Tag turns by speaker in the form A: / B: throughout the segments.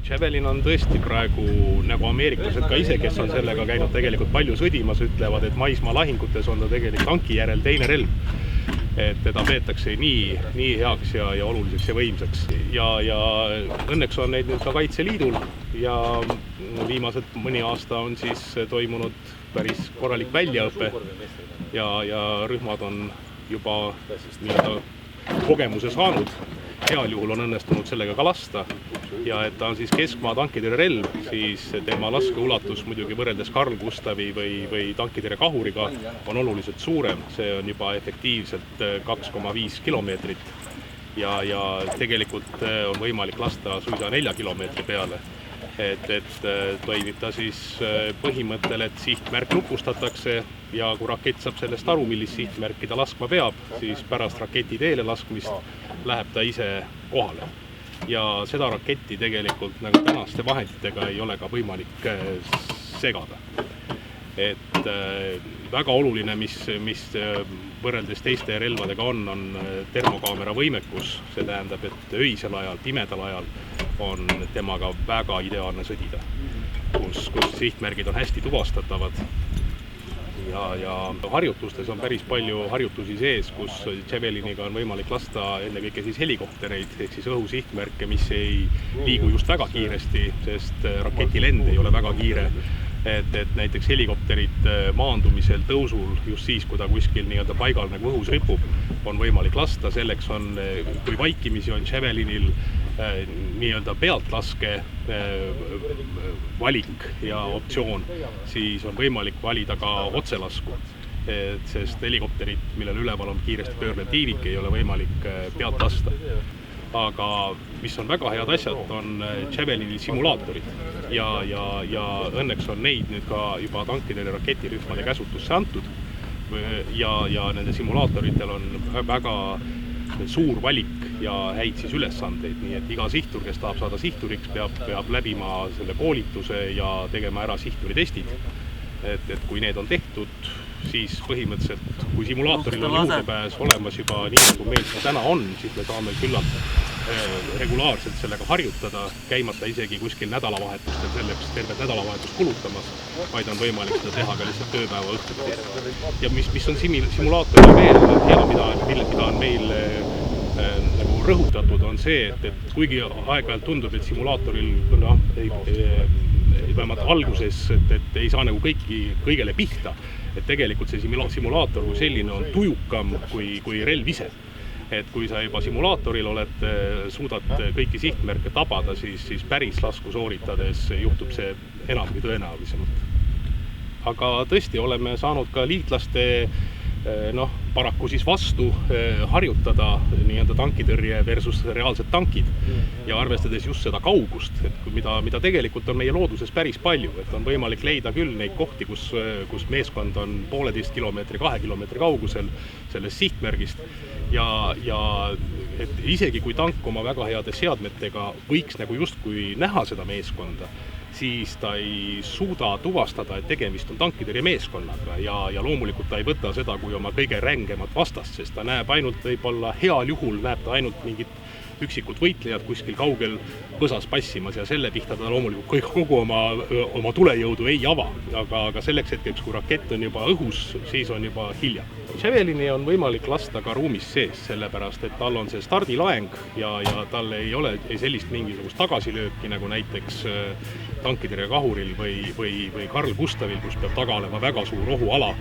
A: Javelin on tõesti praegu, nagu ameeriklased ka ise, kes on sellega käinud tegelikult palju sõdimas, ütlevad, et maismaa lahingutes on ta tegelikult tanki järel teine relv. Et teda peetakse nii heaks ja oluliseks ja võimsaks. Ja õnneks on neid nüüd ka Kaitseliidul ja viimased mõni aasta on siis toimunud päris korralik väljaõpe ja rühmad on juba kogemuse saanud. Heal juhul on õnnestunud sellega ka lasta ja et ta on siis keskmaa tankitõrje relv, siis tema laskeulatus muidugi võrreldes Carl Gustavi või tankitõrje kahuriga on oluliselt suurem. See on juba efektiivselt 2,5 kilomeetrit ja tegelikult on võimalik lasta suisa 4 kilomeetri peale. Et toimib ta siis põhimõttel, et sihtmärk lupustatakse ja kui rakett saab sellest aru, millist sihtmärki ta laskma peab, siis pärast raketi teele laskmist läheb ta ise kohale. Ja seda raketti tegelikult nagu tänaste vahenditega ei ole ka võimalik segada. Et väga oluline, mis võrreldes teiste relvadega on termokaamera võimekus. See tähendab, et öisel ajal, pimedal ajal on temaga väga ideaalne sõdida, kus sihtmärgid on hästi tuvastatavad. Ja harjutustes on päris palju harjutusi sees, kus Javeliniga on võimalik lasta ennekõike siis helikoptereid, ehk siis õhusihtmärke, mis ei liigu just väga kiiresti, sest raketilend ei ole väga kiire. Et näiteks helikopterid maandumisel tõusul just siis, kui ta kuskil paigal nagu õhus ripub, on võimalik lasta. Selleks on, kui vaikimisi on Javelinil pealtlaske valik ja optsioon, siis on võimalik valida ka otselasku. Sest helikopterid, millel üleval on kiiresti pöörlev tiivik, ei ole võimalik pealt lasta. Aga mis on väga head asjad, on Javelini simulaatorid ja õnneks on neid nüüd ka juba tankidele raketirühmade käsutusse antud ja nende simulaatoritel on väga suur valik ja häid siis ülesandeid, nii et iga sihtur, kes tahab saada sihturiks, peab läbima selle koolituse ja tegema ära sihturitestid. Et kui need on tehtud, siis põhimõtteliselt, kui simulaatoril on juurdepääs olemas juba nii, nagu meil täna on, siis me saame küllalt regulaarselt sellega harjutada, käimata isegi kuskil nädalavahetustel selleks tervet nädalavahetust kulutamas, vaid on võimalik seda teha ka lihtsalt tööpäeva õhtuti. Ja mis on simulaatoril veel hea, mida on meil nagu rõhutatud, on see, et kuigi aeg-ajalt tundub, et simulaatoril vähemalt alguses, et ei saa nagu kõigele pihta, et tegelikult see simulaator kui selline on tujukam kui relv ise. Et kui sa juba simulaatoril suudad kõiki sihtmärke tabada, siis päris lasku sooritades juhtub see enamgi tõenäolisemalt. Aga tõesti oleme saanud ka liitlaste paraku siis vastu harjutada tankitõrje versus reaalsed tankid ja arvestades just seda kaugust, mida tegelikult on meie looduses päris palju, et on võimalik leida küll neid kohti, kus meeskond on 1,5 kilomeetri, 2 kilomeetri kaugusel sellest sihtmärgist ja et isegi kui tank oma väga heade seadmetega võiks nagu justkui näha seda meeskonda, siis ta ei suuda tuvastada, et tegemist on tankitõrje meeskonnaga ja loomulikult ta ei võta seda kui oma kõige rängemat vastast, sest ta näeb ainult võib-olla heal juhul näeb ta ainult mingit üksikud võitlejad kuskil kaugel põsas passimas ja selle pihta ta loomulikult kogu oma tulejõudu ei ava, aga selleks hetkeks, kui rakett on juba õhus, siis on juba hilja. Javelini on võimalik lasta ka ruumis sees, sellepärast, et tal on see stardilaeng ja tal ei ole sellist mingisugust tagasilööki, nagu näiteks tankitõrje kahuril või Carl Gustavil, kus peab taga olema väga suur ohuala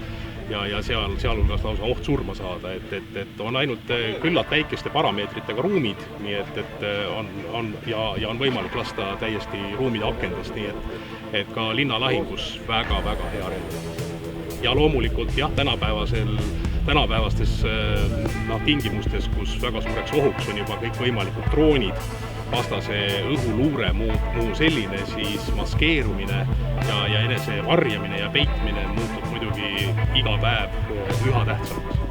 A: ja sealhulgas lausa oht surma saada, et on ainult küllalt väikeste parameetritega ruumid, nii et on võimalik lasta täiesti ruumide akendest, nii et ka linnalahingus väga-väga hea relv. Ja loomulikult jah, tänapäevastes tingimustes, kus väga suureks ohuks on juba kõik võimalikud droonid, vastase õhuluure, muu selline, siis maskeerumine ja enese varjamine ja peitmine muutub muidugi iga päev üha tähtsamaks.